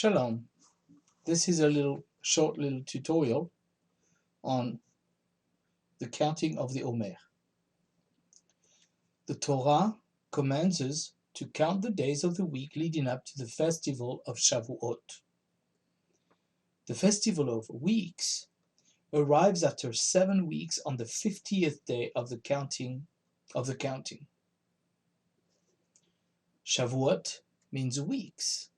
Shalom. This is a short little tutorial on the counting of the Omer. The Torah commands us to count the days of the week leading up to the festival of Shavuot. The festival of weeks arrives after 7 weeks on the 50th day of the counting. Shavuot means weeks,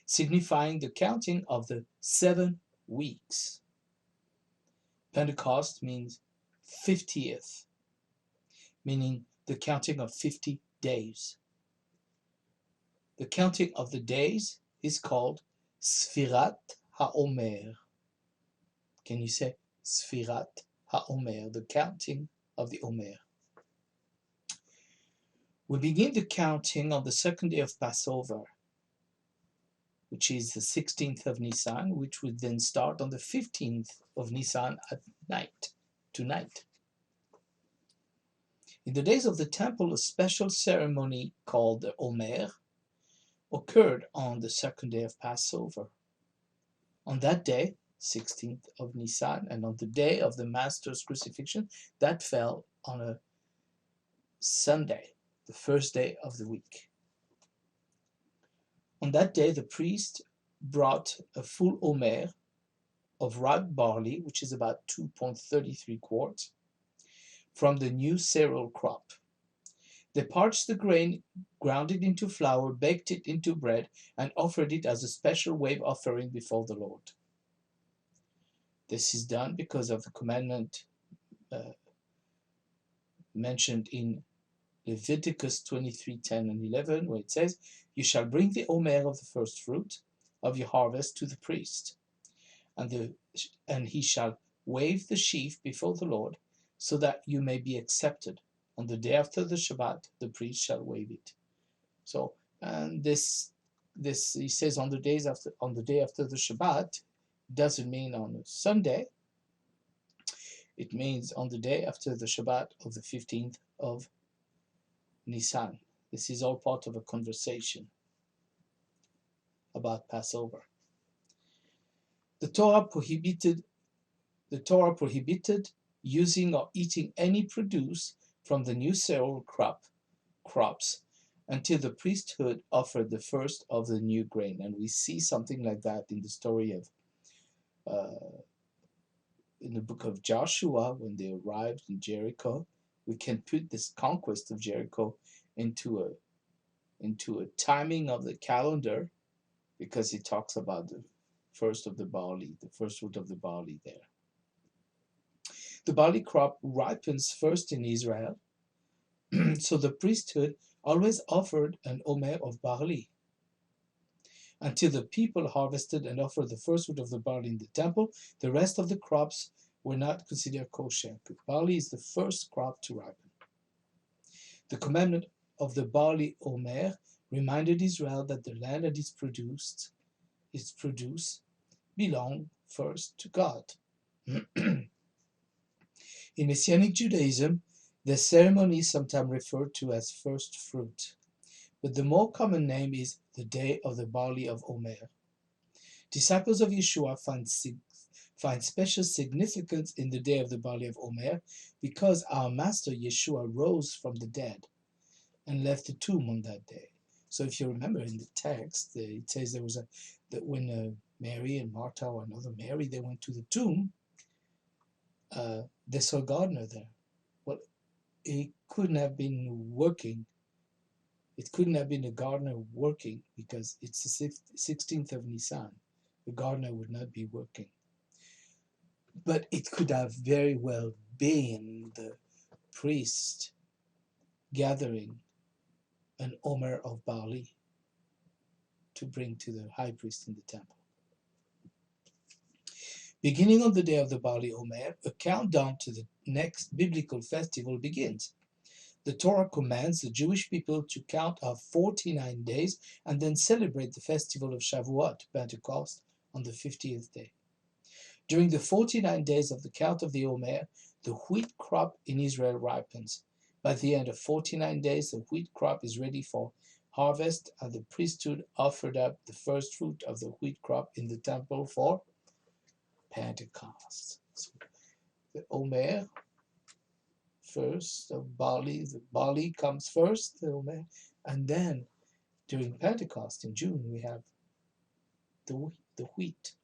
signifying the counting of the 7 weeks. Pentecost means 50th, meaning the counting of 50 days. The counting of the days is called Sfirat HaOmer. Can you say Sfirat HaOmer, the counting of the Omer? We begin the counting on the second day of Passover, which is the 16th of Nisan, which would then start on the 15th of Nisan at tonight. In the days of the temple, a special ceremony called the Omer occurred on the second day of Passover. On that day, 16th of Nisan, and on the day of the Master's crucifixion, that fell on a Sunday, the first day of the week. On that day, the priest brought a full Omer of ripe barley, which is about 2.33 quarts, from the new cereal crop. They parched the grain, ground it into flour, baked it into bread, and offered it as a special wave offering before the Lord. This is done because of the commandment mentioned in Leviticus 23, 10 and 11, where it says, "You shall bring the Omer of the first fruit of your harvest to the priest, and he shall wave the sheaf before the Lord, so that you may be accepted. On the day after the Shabbat, the priest shall wave it." So, and this he says on the day after the Shabbat doesn't mean on a Sunday. It means on the day after the Shabbat of the 15th of Nisan. This is all part of a conversation about Passover. The Torah prohibited using or eating any produce from the new cereal crops until the priesthood offered the first of the new grain. And we see something like that in the story of in the book of Joshua, when they arrived in Jericho. We can put this conquest of Jericho into a timing of the calendar, because it talks about the first of the barley, the first fruit of the barley there. The barley crop ripens first in Israel, so the priesthood always offered an omer of barley. Until the people harvested and offered the first fruit of the barley in the temple, the rest of the crops were not considered kosher. Barley is the first crop to ripen. The commandment of the barley omer reminded Israel that the land and its produce belong first to God. In Messianic Judaism, the ceremony is sometimes referred to as first fruit, but the more common name is the Day of the Barley of Omer. Disciples of Yeshua find special significance in the Day of the Barley of Omer because our Master Yeshua rose from the dead and left the tomb on that day. So if you remember in the text, it says that when Mary and Martha, or another Mary, they went to the tomb, they saw a gardener there. Well, he couldn't have been working. It couldn't have been a gardener working, because it's the 16th of Nisan. The gardener would not be working. But it could have very well been the priest gathering an omer of barley to bring to the high priest in the temple. Beginning on the day of the barley omer, a countdown to the next biblical festival begins. The Torah commands the Jewish people to count off 49 days and then celebrate the festival of Shavuot, Pentecost, on the 50th day. During the 49 days of the count of the Omer, the wheat crop in Israel ripens. By the end of 49 days, the wheat crop is ready for harvest, and the priesthood offered up the first fruit of the wheat crop in the temple for Pentecost. So the Omer first, the barley comes first, the Omer, and then during Pentecost in June we have the wheat.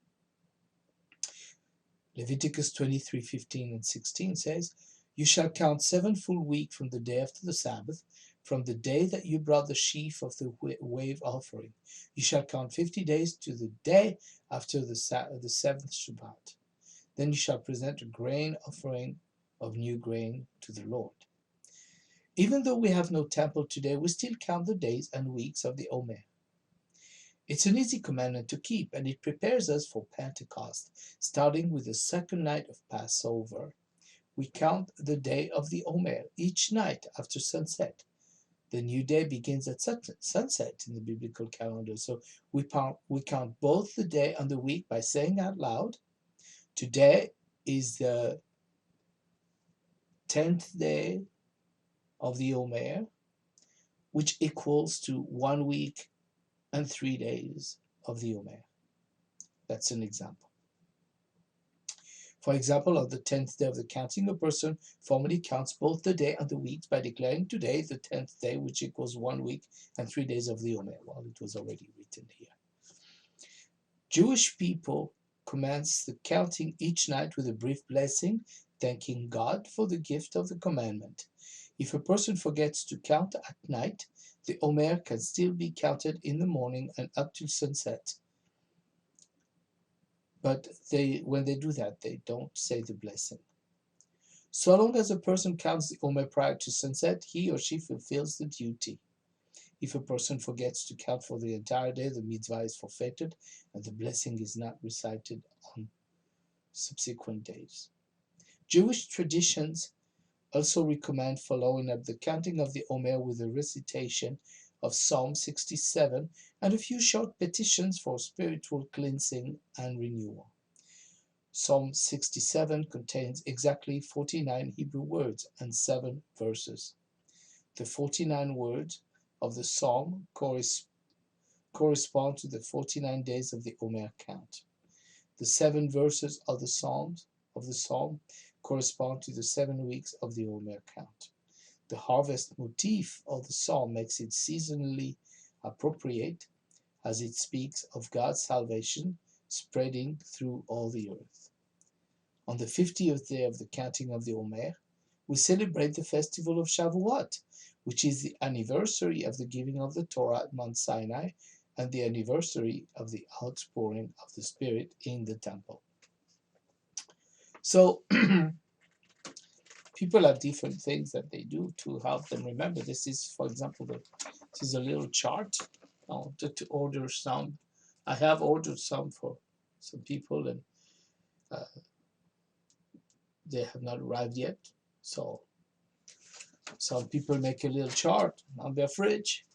Leviticus 23:15 and 16 says, "You shall count 7 full weeks from the day after the Sabbath, from the day that you brought the sheaf of the wave offering. You shall count 50 days to the day after the seventh Shabbat. Then you shall present a grain offering of new grain to the Lord." Even though we have no temple today, we still count the days and weeks of the Omer. It's an easy commandment to keep, and it prepares us for Pentecost. Starting with the second night of Passover, we count the day of the Omer each night after sunset. The new day begins at sunset in the biblical calendar, so we count both the day and the week by saying out loud, "Today is the 10th day of the Omer," which equals to 1 week and 3 days of the Omer. That's an example. For example, on the 10th day of the counting, a person formally counts both the day and the weeks by declaring today the 10th day, which equals 1 week and 3 days of the Omer. Well, it was already written here. Jewish people commence the counting each night with a brief blessing, thanking God for the gift of the commandment. If a person forgets to count at night, the Omer can still be counted in the morning and up till sunset. But when they do that, they don't say the blessing. So long as a person counts the Omer prior to sunset, he or she fulfills the duty. If a person forgets to count for the entire day, the mitzvah is forfeited and the blessing is not recited on subsequent days. Jewish traditions also recommend following up the counting of the Omer with a recitation of Psalm 67 and a few short petitions for spiritual cleansing and renewal. Psalm 67 contains exactly 49 Hebrew words and 7 verses. The 49 words of the psalm correspond to the 49 days of the Omer count. The 7 verses of the psalm correspond to the 7 weeks of the Omer count. The harvest motif of the psalm makes it seasonally appropriate, as it speaks of God's salvation spreading through all the earth. On the 50th day of the counting of the Omer, we celebrate the festival of Shavuot, which is the anniversary of the giving of the Torah at Mount Sinai and the anniversary of the outpouring of the Spirit in the temple. So people have different things that they do to help them remember. This is, for example, this is a little chart. I wanted to order some. I have ordered some for some people, and they have not arrived yet. So some people make a little chart on their fridge,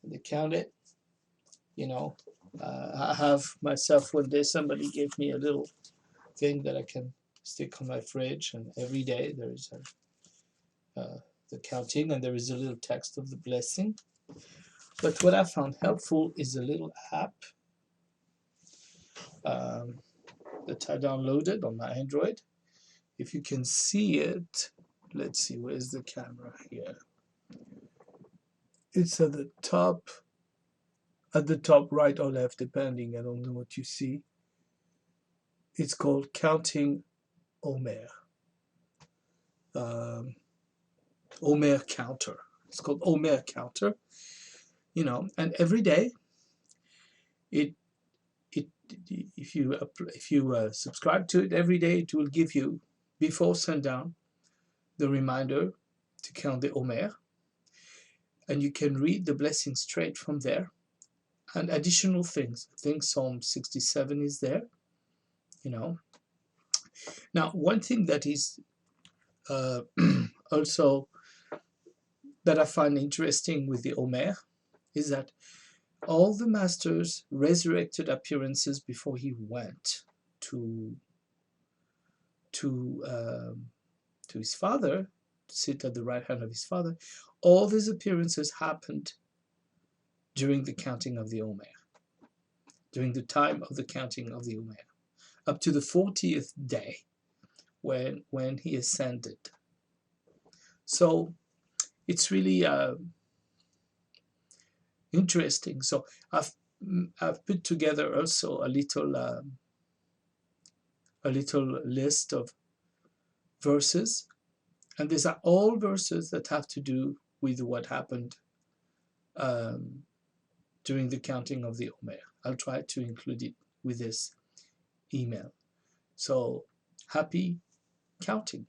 and they count it. I have myself one day somebody gave me a little thing that I can stick on my fridge, and every day there is the counting, and there is a little text of the blessing. But what I found helpful is a little app that I downloaded on my Android. If you can see it, let's see, where's the camera here? It's at the top right or left, depending. I don't know what you see. It's called Counting Omer. Omer Counter. It's called Omer Counter. And every day, if you subscribe to it every day, it will give you before sundown the reminder to count the Omer, and you can read the blessing straight from there, and additional things. I think Psalm 67 is there. Now, one thing that is also that I find interesting with the Omer is that all the master's resurrected appearances before he went to his father, to sit at the right hand of his father, all these appearances happened during the counting of the Omer, during the time of the counting of the Omer, up to the 40th day when he ascended. So it's really interesting. So I've put together also a little list of verses, and these are all verses that have to do with what happened um, during the counting of the Omer. I'll try to include it with this email. So happy counting.